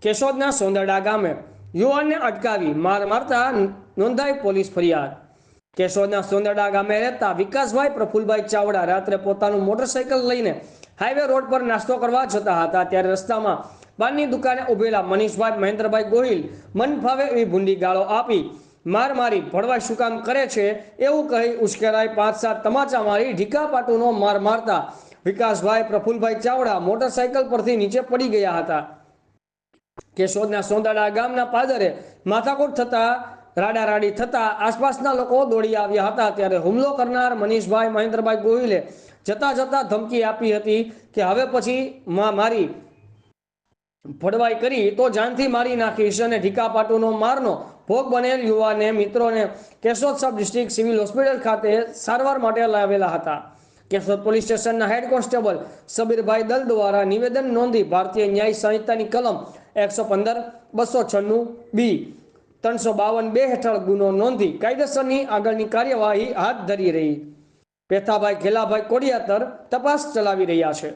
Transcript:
કેશોદના સોંદરડા ગામે યુવાનને અટકાવી માર મારતા નોંધાઈ પોલીસ ફરિયાદ। કેશોદના સોંદરડા ગામે રહેતા વિકાસભાઈ પ્રફુલભાઈ ચાવડા રાત્રે પોતાનું મોટરસાઇકલ લઈને હાઈવે રોડ પર નાસ્તો કરવા જતા હતા, ત્યારે રસ્તામાં પાનની દુકાને ઉભેલા મનીષભાઈ મહેન્દ્રભાઈ ગોહિલ મન ફાવે એવી ભૂંડી ગાળો આપી માર મારી ભડવાઈ શું કામ કરે છે એવું કહી ઉશ્કેરાઈ 5-7 તમાચા મારી ઢીકાપાટુનો માર મારતા વિકાસભાઈ પ્રફુલભાઈ ચાવડા મોટરસાઇકલ પરથી નીચે પડી ગયા હતા। કેશોદના સોંદરડા ગામના પાદરે માથાકૂટ થતા રાડારાડી થતા આસપાસના લોકો દોડી આવ્યા હતા, ત્યારે હુમલો કરનાર મનીષભાઈ મહેન્દ્રભાઈ ગોહિલે જતા જતા ધમકી આપી હતી કે હવે પછી મારી ભડવાઈ કરી તો જાનથી મારી નાખીશ અને ઢીકાપાટુનો મારનો ભોગ બનેલ યુવાને મિત્રોને Keshod sub district civil hospital ખાતે સારવાર માટે લાવેલા હતા। કેશોદ પોલીસ સ્ટેશનના હેડ કોન્સ્ટેબલ સબીરભાઈ દલ દ્વારા નિવેદન નોંધી ભારતીય ન્યાય સંહિતાની કલમ 115, 296 બી, 352 હેઠળ ગુનો નોંધી કાયદેસરની આગળની કાર્યવાહી હાથ ધરી રહી પેથાભાઈ ઘેલાભાઈ કોડિયાતર તપાસ ચલાવી રહ્યા છે।